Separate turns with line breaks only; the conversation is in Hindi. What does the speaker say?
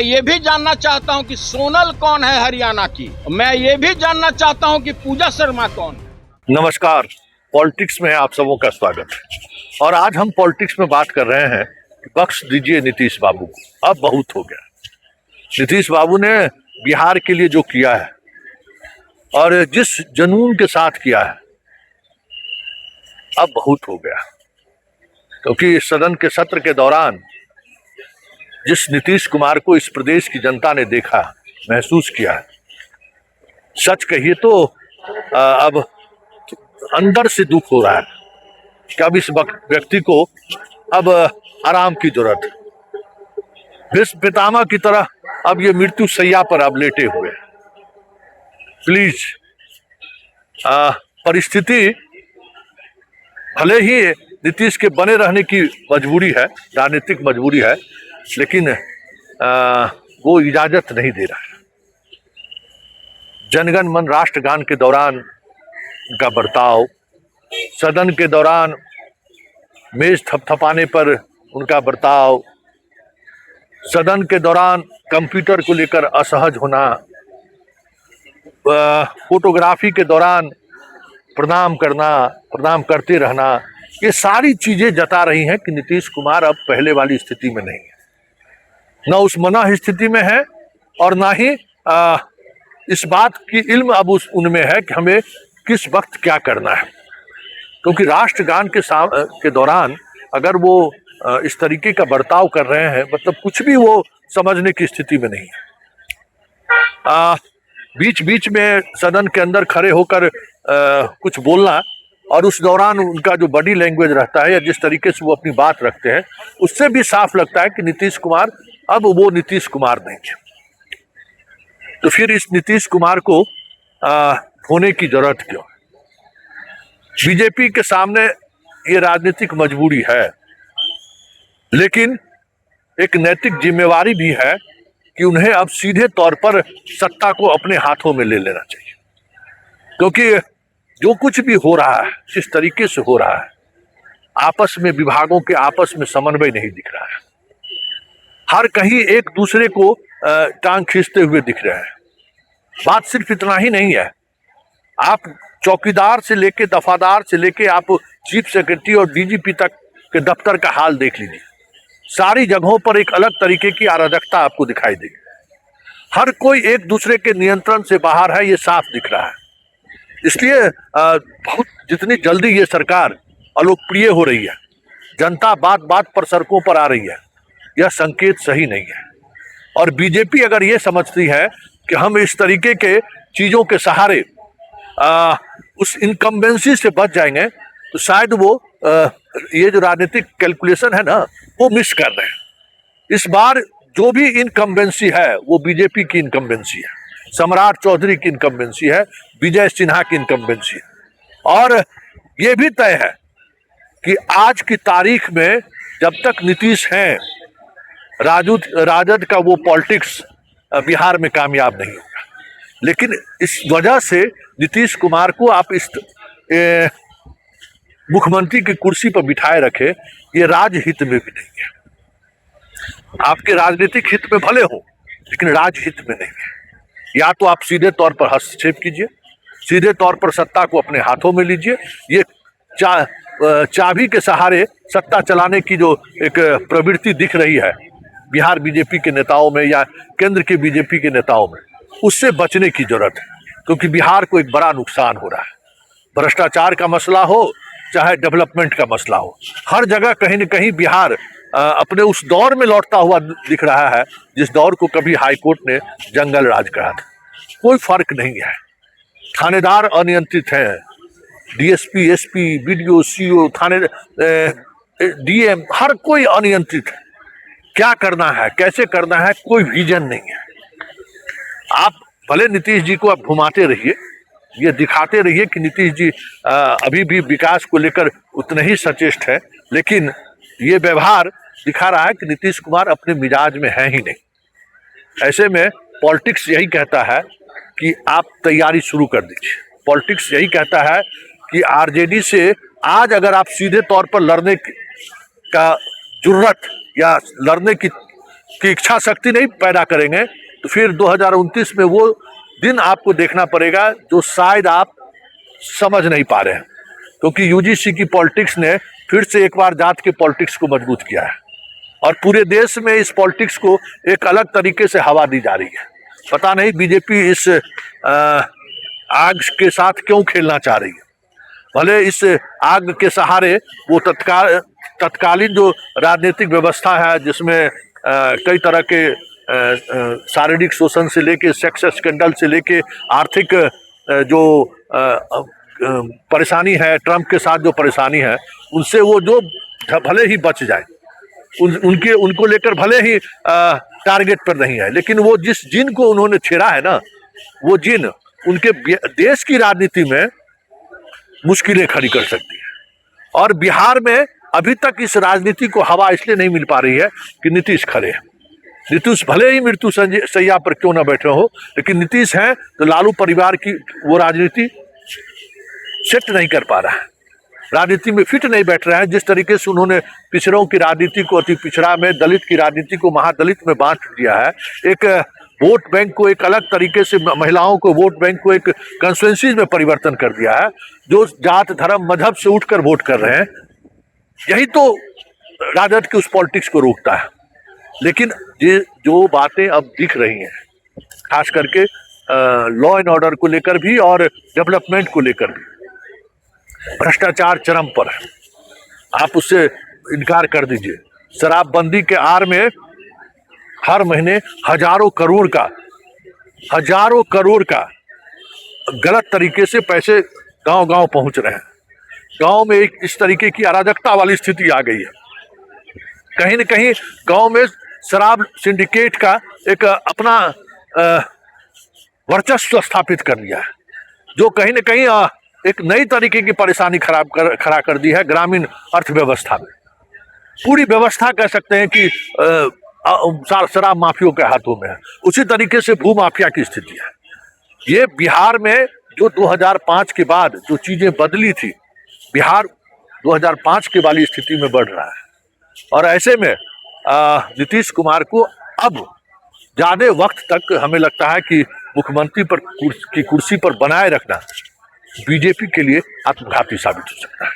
ये भी जानना चाहता हूं कि सोनल कौन है हरियाणा की। मैं ये भी जानना चाहता हूं कि पूजा शर्मा कौन है।
नमस्कार, पॉलिटिक्स में आप सबों का स्वागत है। और आज हम पॉलिटिक्स में बात कर रहे हैं कि बख्श दीजिए नीतीश बाबू को, अब बहुत हो गया। नीतीश बाबू ने बिहार के लिए जो किया है और जिस जुनून के साथ किया है, अब बहुत हो गया। क्योंकि सदन के सत्र के दौरान जिस नीतीश कुमार को इस प्रदेश की जनता ने देखा, महसूस किया, सच कहिए तो अब अंदर से दुख हो रहा है कि अब इस व्यक्ति को अब आराम की जरूरत है। भीष्म पितामह की तरह अब ये मृत्यु शैया पर अब लेटे हुए हैं। प्लीज, परिस्थिति भले ही नीतीश के बने रहने की मजबूरी है, राजनीतिक मजबूरी है, लेकिन वो इजाजत नहीं दे रहा है। जनगण मन राष्ट्रगान के दौरान उनका बर्ताव, सदन के दौरान मेज थपथपाने पर उनका बर्ताव, सदन के दौरान कंप्यूटर को लेकर असहज होना, फोटोग्राफी के दौरान प्रणाम करना, प्रणाम करते रहना, ये सारी चीजें जता रही हैं कि नीतीश कुमार अब पहले वाली स्थिति में नहीं है। न उस मना स्थिति में है और ना ही इस बात की इल्म अब उनमें है कि हमें किस वक्त क्या करना है। क्योंकि राष्ट्रगान के दौरान अगर वो इस तरीके का बर्ताव कर रहे हैं, मतलब कुछ भी वो समझने की स्थिति में नहीं है। बीच बीच में सदन के अंदर खड़े होकर कुछ बोलना और उस दौरान उनका जो बॉडी लैंग्वेज रहता है या जिस तरीके से वो अपनी बात रखते हैं, उससे भी साफ लगता है कि नीतीश कुमार अब वो नीतीश कुमार नहीं है। तो फिर इस नीतीश कुमार को होने की जरूरत क्यों? बीजेपी के सामने ये राजनीतिक मजबूरी है, लेकिन एक नैतिक जिम्मेवारी भी है कि उन्हें अब सीधे तौर पर सत्ता को अपने हाथों में ले लेना चाहिए। क्योंकि जो कुछ भी हो रहा है, जिस तरीके से हो रहा है, आपस में विभागों के आपस में समन्वय नहीं दिख रहा है। हर कहीं एक दूसरे को टांग खींचते हुए दिख रहे हैं। बात सिर्फ इतना ही नहीं है, आप चौकीदार से लेके, दफादार से लेके आप चीफ सेक्रेटरी और डीजीपी तक के दफ्तर का हाल देख लीजिए। सारी जगहों पर एक अलग तरीके की अराजकता आपको दिखाई देगी। हर कोई एक दूसरे के नियंत्रण से बाहर है, ये साफ दिख रहा है। इसलिए बहुत जितनी जल्दी ये सरकार अलोकप्रिय हो रही है, जनता बात बात पर सड़कों पर आ रही है, यह संकेत सही नहीं है। और बीजेपी अगर ये समझती है कि हम इस तरीके के चीजों के सहारे उस इनकम्बेंसी से बच जाएंगे, तो शायद वो ये जो राजनीतिक कैलकुलेशन है ना, वो मिस कर रहे हैं। इस बार जो भी इनकम्बेंसी है वो बीजेपी की इनकम्बेंसी है, सम्राट चौधरी की इनकम्बेंसी है, विजय सिन्हा की इनकम्बेंसी है। और ये भी तय है कि आज की तारीख में जब तक नीतीश हैं, राजद का वो पॉलिटिक्स बिहार में कामयाब नहीं होगा। लेकिन इस वजह से नीतीश कुमार को आप इस मुख्यमंत्री की कुर्सी पर बिठाए रखे, ये राजहित में भी नहीं है। आपके राजनीतिक हित में भले हो, लेकिन राजहित में नहीं है। या तो आप सीधे तौर पर हस्तक्षेप कीजिए, सीधे तौर पर सत्ता को अपने हाथों में लीजिए। ये चाबी के सहारे सत्ता चलाने की जो एक प्रवृत्ति दिख रही है बिहार बीजेपी के नेताओं में या केंद्र के बीजेपी के नेताओं में, उससे बचने की जरूरत है। क्योंकि बिहार को एक बड़ा नुकसान हो रहा है। भ्रष्टाचार का मसला हो चाहे डेवलपमेंट का मसला हो, हर जगह कहीं न कहीं बिहार अपने उस दौर में लौटता हुआ दिख रहा है जिस दौर को कभी हाईकोर्ट ने जंगल राज कहा था। कोई फर्क नहीं है, थानेदार अनियंत्रित हैं, डीएसपी, एसपी, बीडीओ, सीओ, थाने डीएम, हर कोई अनियंत्रित है। क्या करना है, कैसे करना है, कोई विजन नहीं है। आप भले नीतीश जी को आप घुमाते रहिए, ये दिखाते रहिए कि नीतीश जी अभी भी विकास को लेकर उतने ही सचेष्ट है, लेकिन ये व्यवहार दिखा रहा है कि नीतीश कुमार अपने मिजाज में है ही नहीं। ऐसे में पॉलिटिक्स यही कहता है कि आप तैयारी शुरू कर दीजिए। पॉलिटिक्स यही कहता है कि आरजेडी से आज अगर आप सीधे तौर पर लड़ने का जुर्रत या लड़ने की की इच्छा शक्ति नहीं पैदा करेंगे तो फिर 2029 में वो दिन आपको देखना पड़ेगा जो शायद आप समझ नहीं पा रहे हैं, क्योंकि यूजीसी की पॉलिटिक्स ने फिर से एक बार जात के पॉलिटिक्स को मजबूत किया है और पूरे देश में इस पॉलिटिक्स को एक अलग तरीके से हवा दी जा रही है। पता नहीं बीजेपी इस आग के साथ क्यों खेलना चाह रही है। भले इस आग के सहारे वो तत्कालीन जो राजनीतिक व्यवस्था है जिसमें कई तरह के शारीरिक शोषण से लेके सेक्स स्कैंडल से लेके आर्थिक जो परेशानी है, ट्रंप के साथ जो परेशानी है, उनसे वो जो भले ही बच जाए, उनको लेकर भले ही टारगेट पर नहीं है, लेकिन वो जिस जिन को उन्होंने छेड़ा है ना, वो जिन उनके देश की राजनीति में मुश्किलें खड़ी कर सकती है। और बिहार में अभी तक इस राजनीति को हवा इसलिए नहीं मिल पा रही है कि नीतीश खड़े हैं। नीतीश भले ही मृत्यु सैया पर क्यों ना बैठे हो, लेकिन नीतीश हैं तो लालू परिवार की वो राजनीति सेट नहीं कर पा रहा है, राजनीति में फिट नहीं बैठ रहा है। जिस तरीके से उन्होंने पिछड़ों की राजनीति को अति पिछड़ा में, दलित की राजनीति को महादलित में बांट दिया है, एक वोट बैंक को एक अलग तरीके से, महिलाओं को वोट बैंक को एक कंस्टिट्यूएंसीज में परिवर्तन कर दिया है, जो जात धर्म मजहब से उठकर वोट कर रहे हैं। यही तो राजद की उस पॉलिटिक्स को रोकता है। लेकिन ये जो बातें अब दिख रही हैं, खास करके लॉ एंड ऑर्डर को लेकर भी और डेवलपमेंट को लेकर भी, भ्रष्टाचार चरम पर है, आप उससे इनकार कर दीजिए। शराबबंदी के आड़ में हर महीने हजारों करोड़ का गलत तरीके से पैसे गांव गांव पहुंच रहे हैं। गांव में एक इस तरीके की अराजकता वाली स्थिति आ गई है। कहीं न कहीं गांव में शराब सिंडिकेट का एक अपना वर्चस्व स्थापित कर लिया है, जो कहीं न कहीं एक नई तरीके की परेशानी खड़ा कर दी है ग्रामीण अर्थव्यवस्था में। पूरी व्यवस्था कह सकते हैं कि शराब माफियों के हाथों में है। उसी तरीके से भू माफिया की स्थिति है। ये बिहार में जो 2005 के बाद जो चीजें बदली थी, बिहार 2005 के वाली स्थिति में बढ़ रहा है। और ऐसे में नीतीश कुमार को अब ज्यादा वक्त तक हमें लगता है कि मुख्यमंत्री की कुर्सी पर बनाए रखना बीजेपी के लिए आत्मघाती साबित हो सकता है।